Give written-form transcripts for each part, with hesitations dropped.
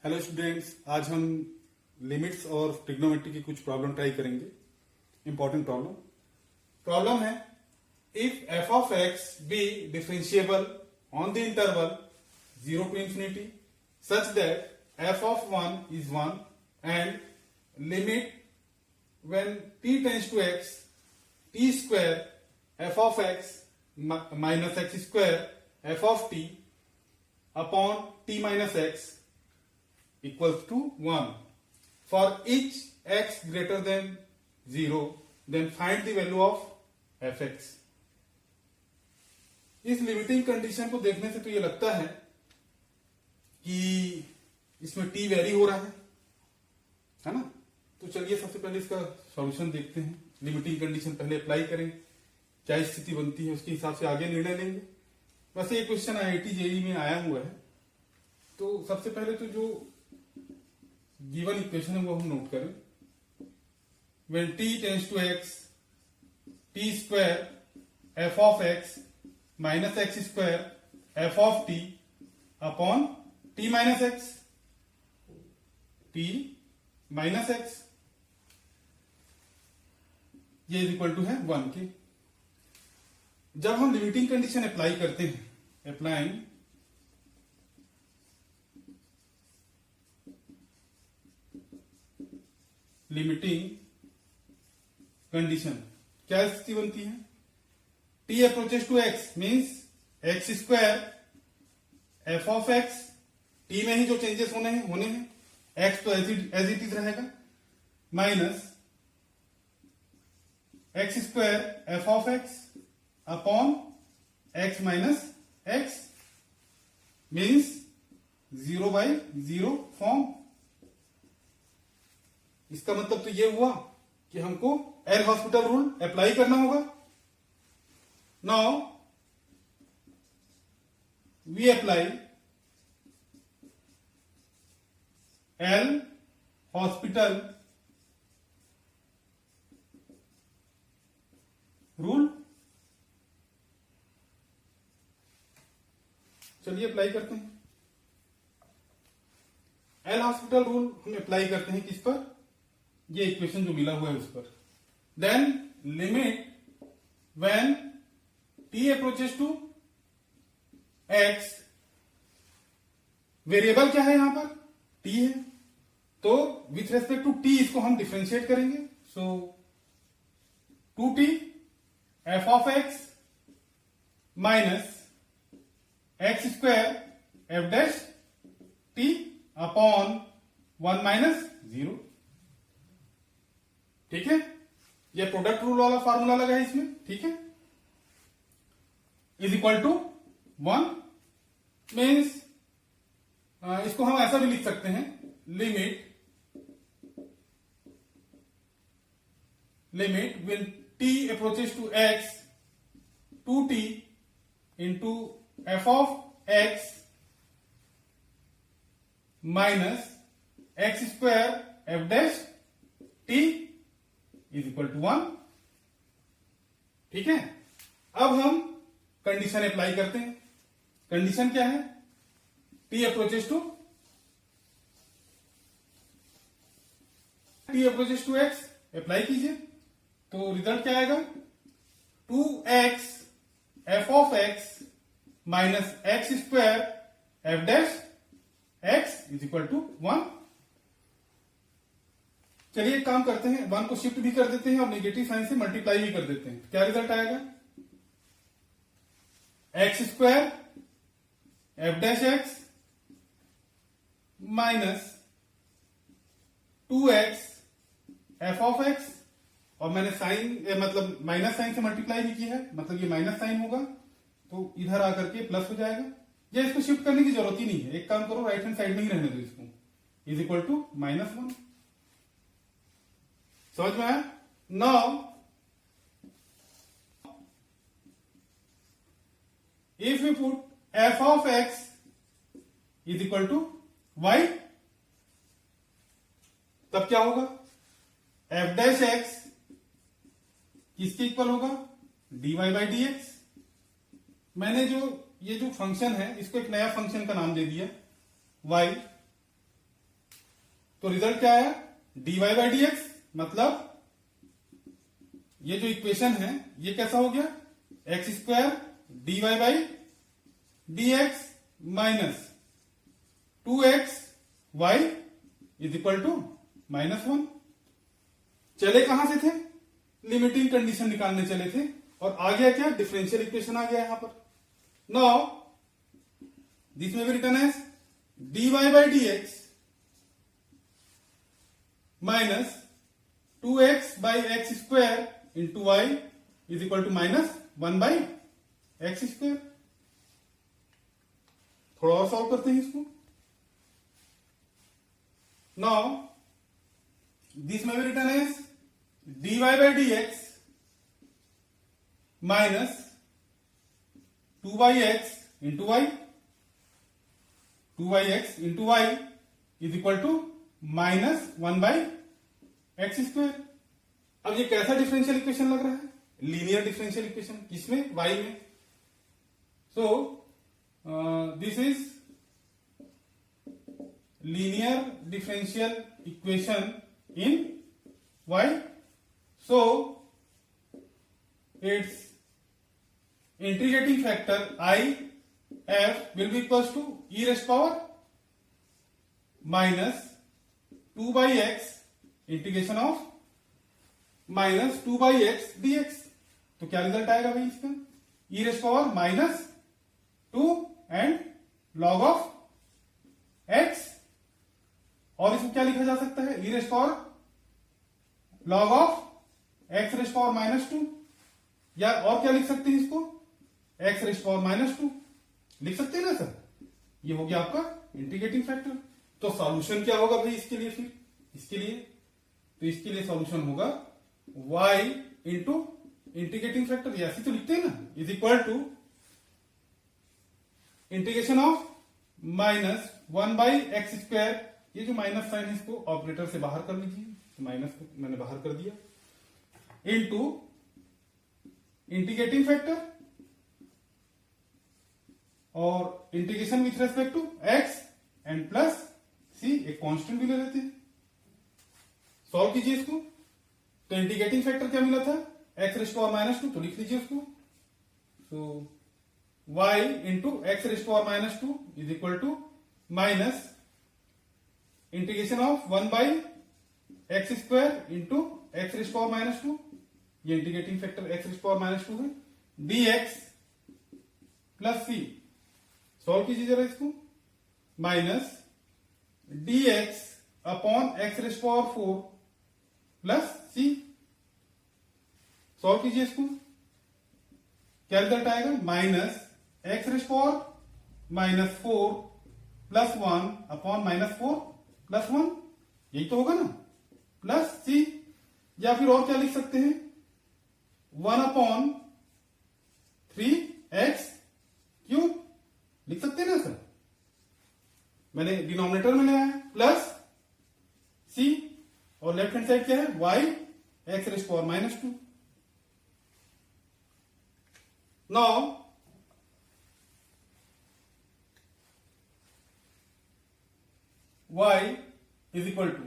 Hello students, आज हम limits और ट्रिग्नोमेट्री की कुछ प्रॉब्लम ट्राई करेंगे। इंपॉर्टेंट प्रॉब्लम है if f of x be differentiable on the interval 0 to infinity such that f of 1 is 1 and limit when t tends to x t square f of x minus x square f of t upon t minus x equals to 1 for each x greater than 0, then find the value of fx। इस limiting condition को देखने से तो ये लगता है कि इसमें t वेरी हो रहा है ना। तो चलिए सबसे पहले इसका सॉल्यूशन देखते हैं। लिमिटिंग कंडीशन पहले अप्लाई करें, क्या स्थिति बनती है उसके हिसाब से आगे निर्णय लेंगे। वैसे ये क्वेश्चन IIT JEE में आया हुआ है, तो सबसे पहले तो जो गिवन इक्वेशन है वो हम नोट करें। when t tends to x t square f of x minus x square f of t upon t minus x ये इक्वल टू है 1 के। जब हम लिमिटिंग कंडीशन अप्लाई करते हैं, अप्लाइंग लिमिटिंग कंडीशन, क्या स्थिति बनती है? t approaches to x means x square f of x, t में ही जो चेंजेस होने हैं x तो एज इट इज रहेगा, minus x square f of x upon x minus x means 0/0 form. इसका मतलब तो ये हुआ कि हमको एल हॉस्पिटल रूल अप्लाई करना होगा। Now we apply L'Hospital rule. चलिए अप्लाई करते हैं। एल हॉस्पिटल रूल हम अप्लाई करते हैं किस पर? ये इक्वेशन जो मिला हुआ है उस पर। Then limit when t approaches to x, variable क्या है यहां पर? t है, तो विथ रेस्पेक्ट टू t इसको हम डिफरेंशिएट करेंगे। सो 2t f of x minus x square f dash t upon 1 minus 0। ठीक है, ये प्रोडक्ट रूल वाला फार्मूला लगा है इसमें। ठीक है, इज इक्वल टू 1 मीन्स इसको हम ऐसा भी लिख सकते हैं, limit will t approaches to x 2t into f of x minus x square f dash t is equal to 1। ठीक है, अब हम कंडीशन अप्लाई करते हैं। कंडीशन क्या है? t approaches to x apply कीजिए, तो रिजल्ट क्या आएगा? 2x f of x minus x square f dash x is equal to 1। चलिए एक काम करते हैं, 1 को शिफ्ट भी कर देते हैं और नेगेटिव साइन से मल्टीप्लाई भी कर देते हैं। क्या रिजल्ट आएगा? X square f dash x minus 2x f of x, और मैंने साइन मतलब माइनस साइन से मल्टीप्लाई भी किया है, मतलब ये माइनस साइन होगा तो इधर आकर के प्लस हो जाएगा। या इसको शिफ्ट करने की जरूरत ही नहीं है, एक काम करो राइट हैंड साइड में ही रहने दो इसको, इज इक्वल टू -1। समझ में आया? Now if we put f of x is equal to y, तब क्या होगा? एफ डैश एक्स किसके इक्वल होगा? dy/dx। मैंने जो ये जो फंक्शन है इसको एक नया फंक्शन का नाम दे दिया y, तो रिजल्ट क्या आया, dy बाई डी एक्स, मतलब ये जो इक्वेशन है ये कैसा हो गया, x square dy by d x minus 2x y is equal to -1। चले कहां से थे, लिमिटिंग कंडीशन निकालने चले थे, और आ गया क्या, डिफरेंशियल इक्वेशन आ गया यहां पर। नाउ दिस में भी written as dy by d x minus 2x by x square into y is equal to -1 by x square. थोड़ा और सॉल्व करते हैं इसको। नाउ दिस में भी written as dy by d x minus 2x into y, 2x into y is equal to -1 by x square. अब ये कैसा डिफरेंशियल इक्वेशन लग रहा है, लीनियर डिफरेंशियल इक्वेशन, किसमें, y में। So this is linear differential equation in y. So its integrating factor I f will be equals to e raised power minus 2 by x integration of -2 by x dx। तो क्या result आएगा भाई इसका, e rest power -2 and log of x, और इसको क्या लिखा जा सकता है, e rest power log of x rest power -2, या और क्या लिख सकते हैं इसको, x रेस्ट पावर -2 लिख सकते हैं ना सर। ये हो गया आपका इंटीग्रेटिंग फैक्टर। तो सॉल्यूशन क्या होगा भाई इसके लिए, फिर इसके लिए, तो इसके लिए सॉल्यूशन होगा y इंटू इंटीग्रेटिंग फैक्टर, ऐसे तो लिखते हैं ना, is equal to integration of -1 by x square. ये जो माइनस साइन है इसको ऑपरेटर से बाहर कर लीजिए, तो माइनस को मैंने बाहर कर दिया, इनटू इंटीग्रेटिंग फैक्टर और integration with respect to x and plus c, एक कांस्टेंट भी ले लेते हैं। सॉल्व कीजिए इसको। तो इंटीग्रेटिंग फैक्टर क्या मिला था, x रेस्ट पावर -2, तो लिख लीजिए उसको। So y into x raised power -2 is equal to minus integration of 1 by x square into x raised power -2, ये integrating factor x raised power -2 है, dx प्लस c। सॉल्व कीजिए जरा इसको, minus dx upon x raised power 4 plus c। Solve कीजिए इसको, क्या result आएगा, minus x raised power -4 plus 1 upon -4 plus 1, यही तो होगा ना, प्लस c, या फिर और क्या लिख सकते हैं, 1 अपॉन 3x क्यूब लिख सकते हैं ना सर। मैंने डिनोमिनेटर में लिया है प्लस c, और लेफ्ट हैंड साइड क्या है, y x raised power -2। Now y is equal to,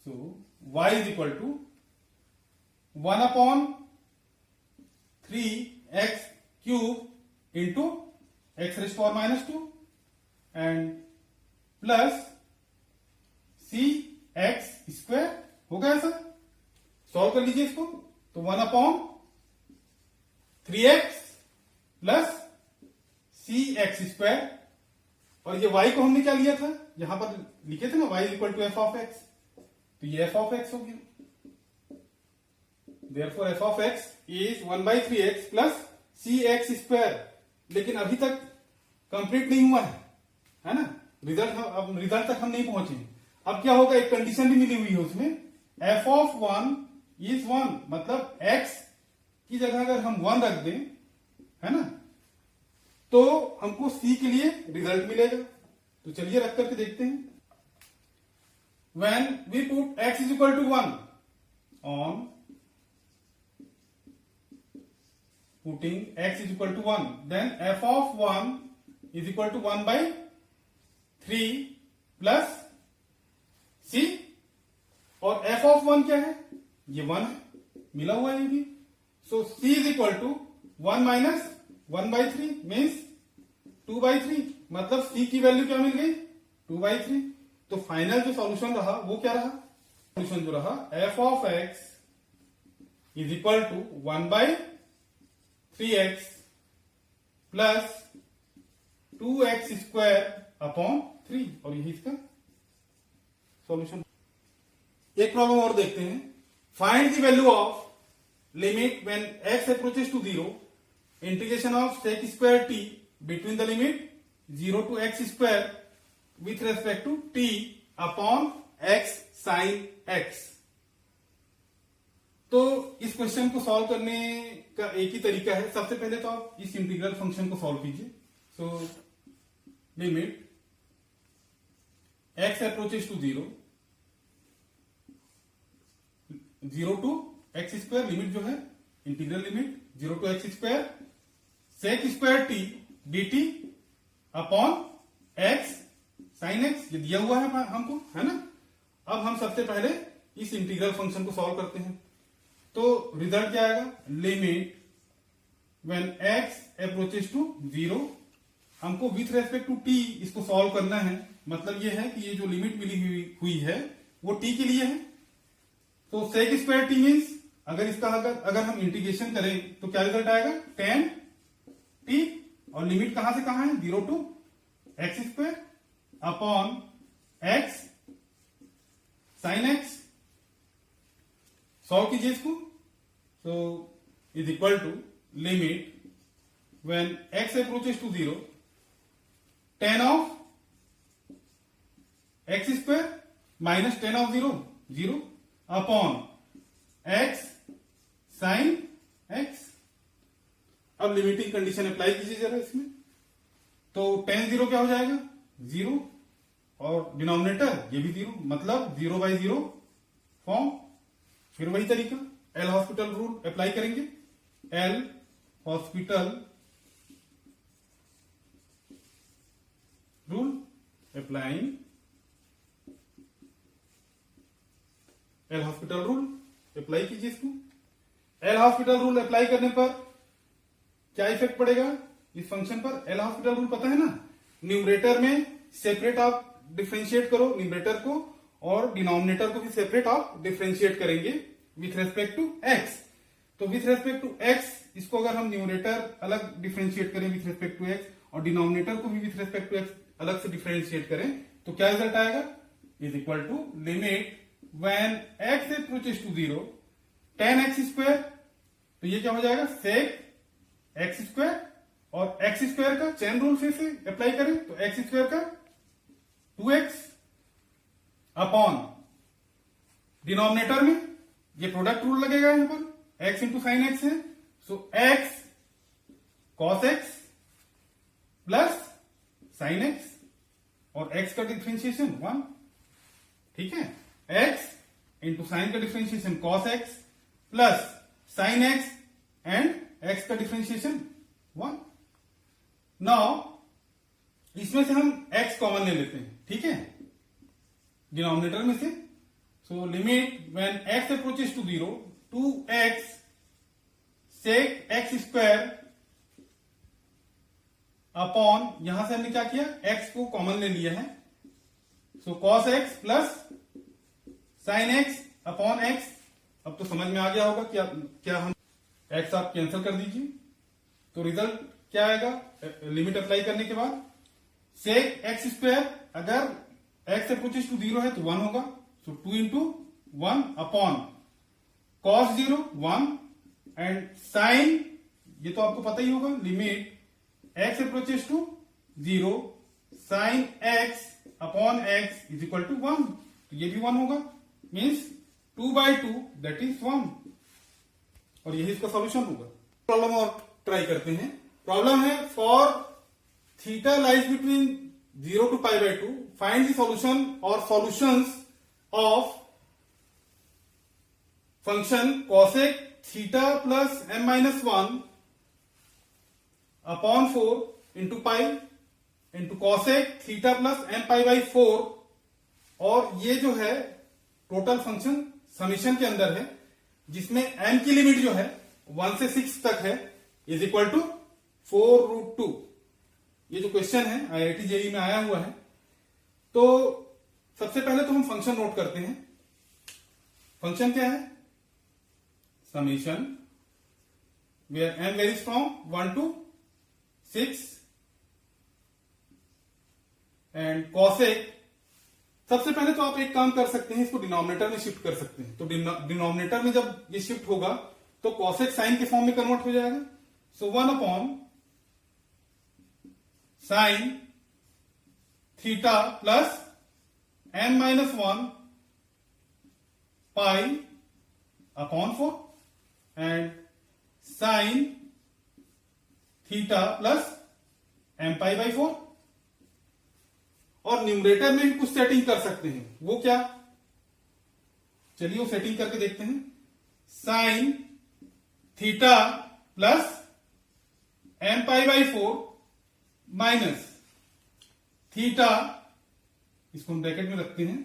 so y is equal to 1 upon 3x cube into x raised power -2 and plus cx square हो गया sir. Solve कर लीजिए इसको, तो 1 upon 3x plus cx square, और ये y को हमने क्या लिया था, यहां पर लिखे थे ना y equal to f of x, तो ये एफ ऑफ एक्स हो गया। Therefore f of x is 1 by 3x plus cx square. लेकिन अभी तक कंप्लीट नहीं हुआ है ना, अब रिजल्ट तक हम नहीं पहुंचे। अब क्या होगा, एक कंडीशन भी मिली हुई है उसमें, एफ ऑफ 1 इज 1, मतलब x की जगह अगर हम 1 रख दें, है ना, तो हमको c के लिए रिजल्ट मिलेगा। तो चलिए रख करके देखते हैं। When we put x is equal to 1 on putting x is equal to 1, then f of 1 is equal to 1 by 3 plus so c is equal to 1 minus 1/3 means 2/3, मतलब c की वैल्यू क्या मिल गई 2/3। तो फाइनल जो solution रहा वो क्या रहा, सॉल्यूशन जो रहा f of x is equal to 1/3x plus 2x square upon 3, और यही इसका सॉल्यूशन। एक प्रॉब्लम और देखते हैं। Find the value of limit when x approaches to 0, integration of sec square t between the limit 0 to x square with respect to t upon x sine x। तो इस question को solve करने का एक ही तरीका है। सबसे पहले तो आप इस इंटीग्रल फंक्शन को सॉल्व कीजिए। So limit x approaches to 0 to x square, limit जो है integral limit 0 to x square sec square t dt upon x sine x, ये दिया हुआ है हमको, है ना। अब हम सबसे पहले इस इंटीग्रल फंक्शन को सॉल्व करते हैं। तो रिजल्ट क्या आएगा, limit when x approaches to 0, हमको विथ रेस्पेक्ट टू t इसको सॉल्व करना है। मतलब ये है कि ये जो लिमिट मिली हुई है वो t के लिए है। तो sec स्क्वायर t मीन्स अगर इसका अगर हम इंटीग्रेशन करें तो क्या रिजल्ट आएगा tan t, और लिमिट कहां से कहां है 0 to x square upon x sine x। Solve कीजिए इसको। So is equal to limit when x approaches to 0 tan of x square minus tan of 0 upon x sine x। अब limiting condition apply कीजिए जरा इसमें। तो tan 0 क्या हो जाएगा 0, और डिनोमिनेटर ये भी 0, मतलब 0/0 फॉर्म। फिर वही तरीका एल हॉस्पिटल रूल अप्लाई करेंगे। L hospital rule applying, L hospital rule apply कीजिए इसको। एल हॉस्पिटल रूल अप्लाई करने पर क्या इफेक्ट पड़ेगा इस फंक्शन पर। एल हॉस्पिटल रूल पता है ना, न्यूमरेटर में सेपरेट आप डिफरेंशिएट करो न्यूमरेटर को, और डिनोमिनेटर को भी सेपरेट आप डिफरेंशिएट करेंगे विथ रेस्पेक्ट टू x। तो विथ रेस्पेक्ट टू x इसको अगर हम न्यूमरेटर अलग डिफरेंशिएट करें विथ रेस्पेक्ट टू x, और डिनोमिनेटर को भी विथ रेस्पेक्ट टू x अलग से डिफरेंशिएट करें, तो क्या रिजल्ट आएगा, is equal to limit when x approaches to 0 tan x square. तो ये क्या हो जाएगा sec x स्क्वायर, और x स्क्वायर का चेन रूल फिर से अप्लाई करें तो x स्क्वायर का 2x अपॉन डिनोमिनेटर में ये प्रोडक्ट रूल लगेगा यहां पर, x इंटू साइन x है। सो x cos x plus sign x, और x का डिफरेंशिएशन 1, ठीक है। x इंटू साइन का differentiation cos x plus sign x and x का डिफरेंशिएशन 1। नाउ इसमें से हम x कॉमन ले लेते हैं, ठीक है, डिनोमिनेटर में से। So limit when x approaches to 0 2x sec x square upon, यहां से हमने क्या किया x को कॉमन ले लिया है। सो cos x plus sign x upon x। अब तो समझ में आ गया होगा क्या हम x आप कैंसिल कर दीजिए, तो रिजल्ट क्या आएगा लिमिट अप्लाई करने के बाद। sec x स्क्वायर अगर x अप्रोचेस टू 0 है तो 1 होगा, so 2 into 1 upon cos 0 1 and sine, ये तो आपको पता ही होगा, limit x approaches to 0 sine x upon x is equal to 1, तो ये भी 1 होगा, मीन्स 2/2 दैट इज 1, और यही इसका सॉल्यूशन होगा। प्रॉब्लम और ट्राई करते हैं। प्रॉब्लम है for theta lies between 0 to π/2, find the solution और solutions of function cosec theta plus m-1 upon 4 into pi into cosec theta plus m π/4, और ये जो है टोटल फंक्शन समीशन के अंदर है, जिसमें m की लिमिट जो है 1 से 6 तक है इज इक्वल टू 4√2। ये जो क्वेश्चन है IIT जेईई में आया हुआ है। तो सबसे पहले तो हम फंक्शन नोट करते हैं। फंक्शन क्या है? Summation where m varies from 1 to 6 and cosec. सबसे पहले तो आप एक काम कर सकते हैं, इसको डिनोमिनेटर में शिफ्ट कर सकते हैं। तो डिनोमिनेटर में जब ये शिफ्ट होगा तो कॉसेक साइन के फॉर्म में कन्वर्ट हो जाएगा। सो 1 upon sine theta plus m minus 1 pi upon 4 and sine theta plus m pi by 4। और न्यूमरेटर में भी कुछ सेटिंग कर सकते हैं। वो क्या? चलिए वो सेटिंग करके देखते हैं। Sine theta plus m pi by 4 minus theta, इसको हम ब्रैकेट में रखते हैं,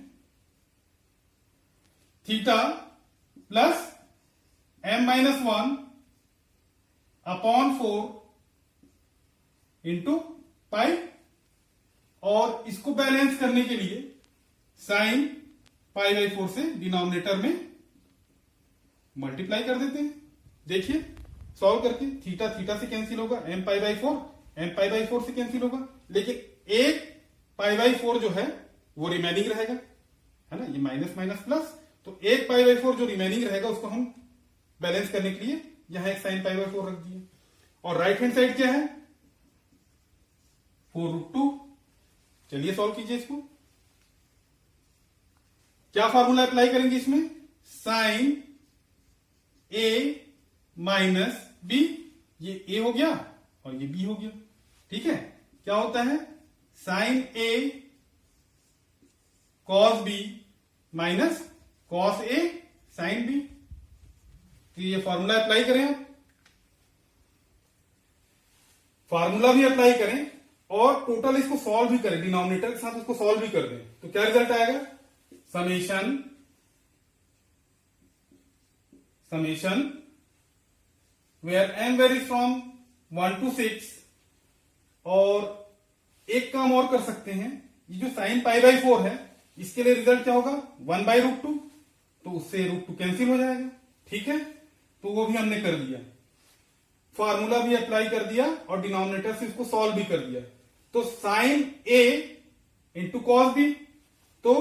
theta plus m minus 1 upon 4 into पाई। और इसको बैलेंस करने के लिए साइन पाई बाई 4 से डिनोमिनेटर में मल्टीप्लाई कर देते हैं। देखिए सॉल्व करके थीटा थीटा से कैंसिल होगा, m pi by 4 m pi by 4 से कैंसिल होगा, लेकिन एक पाई बाई 4 जो है वो रिमेनिंग रहेगा, है ना। ये माइनस माइनस प्लस, तो एक पाई बाई 4 जो रिमेनिंग रहेगा उसको हम बैलेंस करने के लिए यहां एक साइन पाई बाई 4 रख दिए। और राइट हैंड साइड क्या है? 4√2। चलिए सॉल्व कीजिए इसको। क्या फॉर्मूला अप्लाई करेंगे इसमें? साइन a माइनस b, ये a हो गया और ये b हो गया। ठीक है, क्या होता है? Sine a cos b minus cos a sine b। तो ये फॉर्मूला अप्लाई करें, आप फॉर्मूला भी अप्लाई करें और टोटल इसको सॉल्व भी करें, डिनोमिनेटर के साथ उसको सॉल्व भी कर दें। तो क्या रिजल्ट आएगा? Summation where m varies from 1 to 6। और एक काम और कर सकते हैं, ये जो साइन पाई बाई 4 है इसके लिए रिजल्ट क्या होगा? 1/√2। तो उससे √2 कैंसिल हो जाएगा। ठीक है, तो वो भी हमने कर दिया, फॉर्मूला भी अप्लाई कर दिया और डिनोमिनेटर से इसको सॉल्व भी कर दिया। तो sine a into cos b, तो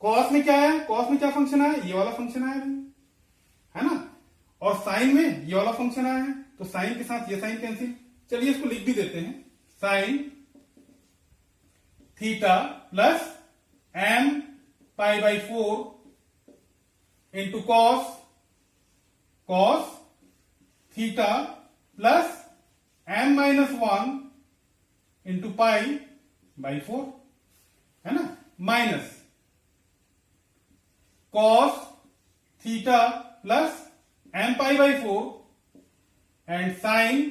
कॉस में क्या है? कॉस में क्या फंक्शन आया? ये वाला फंक्शन आया है ना। और साइन में ये वाला फंक्शन आया है, तो साइन के साथ ये साइन कैंसिल। चलिए इसको लिख भी देते हैं। Sine theta plus m pi by 4 into cos theta plus m minus 1 into pi by 4, है ना, minus cos theta plus m pi by 4 and sine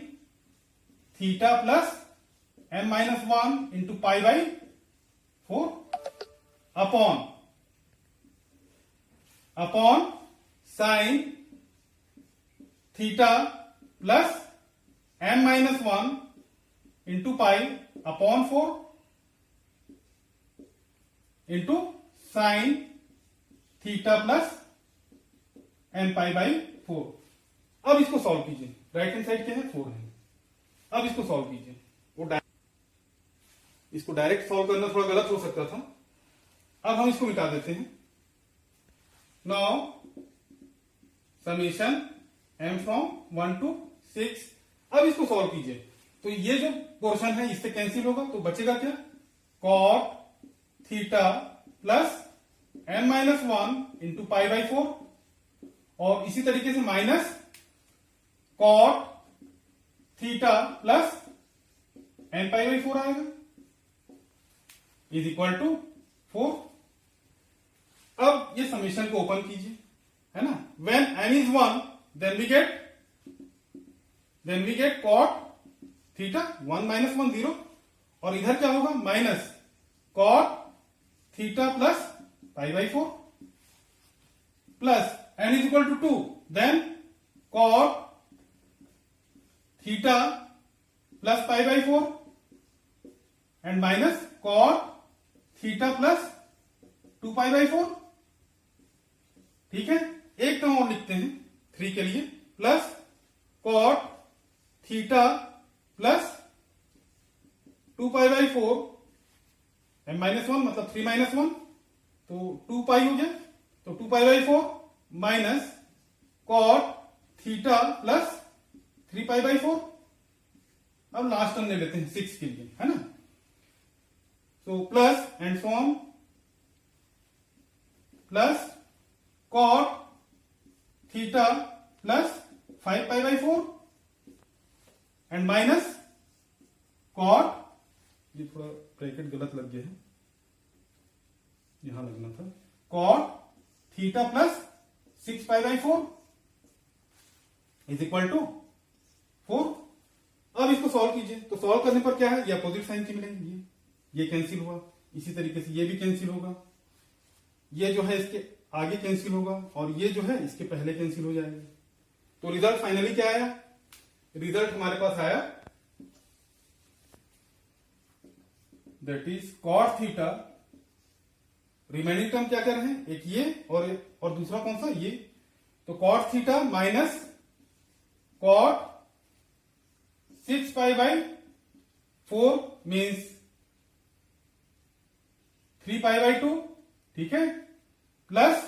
theta plus m minus 1 into pi by 4 upon sine theta plus m minus 1 into pi upon 4 into sine theta plus m pi by 4। अब इसको सॉल्व कीजिए। Right hand side क्या है? 4 है। अब इसको सॉल्व कीजिए। इसको डायरेक्ट सॉल्व करना थोड़ा गलत हो सकता था, अब हम इसको मिटा देते हैं। Now summation m from 1 to 6। अब इसको सॉल्व कीजिए, तो ये जो पोर्शन है इससे कैंसिल होगा, तो बचेगा क्या? Cot theta plus m minus 1 into pi by 4, और इसी तरीके से minus cot theta plus m pi by 4 आएगा, इज इक्वल टू 4। अब ये समेशन को ओपन कीजिए, है ना। When m is 1 then we get cot theta 1 minus 1 0, और इधर क्या होगा? Minus cot theta plus pi by 4 plus n is equal to 2, then cot theta plus pi by 4 and minus cot theta plus 2 pi by 4। ठीक है, एक term और लिखते हैं 3 के लिए, plus cot theta plus 2 pi by 4 and minus 1 मतलब 3 minus 1 तो 2 पाई हो गया, तो 2 pi by 4 minus cot theta plus 3 pi by 4। अब लास्ट टर्म ले लेते हैं 6 के लिए, है ना। तो plus and so on plus cot theta plus 5 pi by 4 and minus cot, ये थोड़ा ब्रैकेट गलत लग गया है, यहां लगना था, cot theta plus 6 pi by 4 is equal to 4। अब इसको सॉल्व कीजिए, तो सॉल्व करने पर क्या है, ये अपोजिट साइन के मिलेंगे, ये कैंसिल हुआ, इसी तरीके से ये भी कैंसिल होगा, ये जो है इसके आगे कैंसिल होगा और ये जो है इसके पहले कैंसिल हो जाएगा। तो रिजल्ट फाइनली क्या आया, रिजल्ट हमारे पास आया that is cot theta, remaining term क्या कर रहे हैं, एक ये और दूसरा कौन सा, ये, तो cot theta minus cot 6 pi by 4 means 3 pi by 2, ठीक है, plus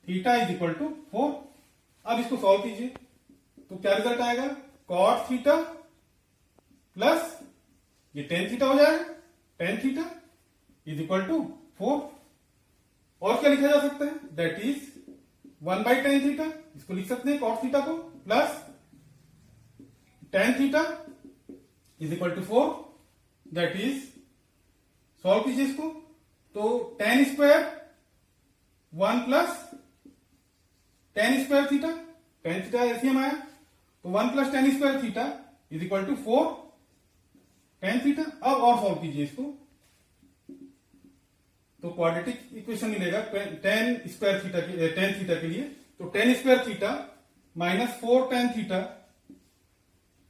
theta is equal to 4। अब इसको सॉल्व कीजिए तो क्या रिजल्ट आएगा, कॉट थीटा प्लस ये टेन थीटा हो जाएगा, tan theta is equal to 4। और क्या लिखा जा सकता है, that is 1 by tan theta, इसको लिख सकते हैं कॉट थीटा को, plus tan theta is equal to 4, that is, solve कीजिए इसको, तो tan square 1 plus tan square theta, tan theta LCM आया, तो 1 plus tan square theta is equal to 4 tan theta. अब और सॉल्व कीजिए इसको, तो क्वाड्रेटिक इक्वेशन मिलेगा टेन स्क्वायर थीटा के, टेन थीटा के लिए, तो tan square theta minus 4 tan theta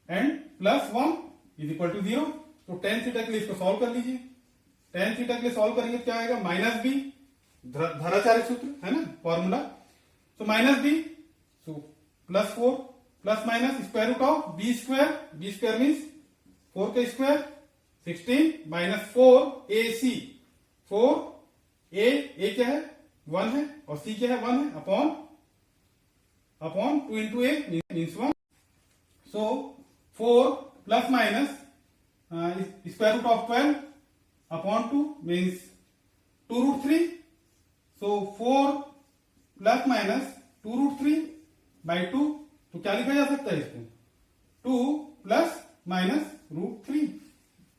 and plus 1 is equal to 0। तो टेन थीटा के लिए इसको सॉल्व कर लीजिए, टेन थीटा के लिए सॉल्व करेंगे क्या आएगा, माइनस बी, धराचार्य सूत्र है ना, फॉर्मूला, तो minus B, so plus 4 plus minus square root of B square means 4 का स्क्वायर 16 माइनस 4 ए सी, 4 ए क्या है 1 है और सी क्या है 1 है, upon 2 into A means 1, so 4 plus minus square root of 12 upon 2 means 2 root 3, so 4 plus minus 2 root 3 by 2, तो क्या लिखा जा सकता है इसको, 2 प्लस माइनस रूट 3।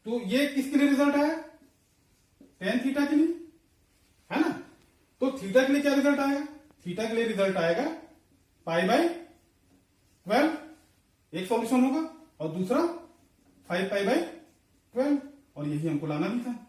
तो ये किसके लिए रिजल्ट आया, टेन थीटा के लिए, है ना। तो थीटा के लिए क्या रिजल्ट आएगा, थीटा के लिए रिजल्ट आएगा पाई बाई 12, एक सॉल्यूशन होगा और दूसरा 5 पाई बाई 12, और यही हमको लाना भी था।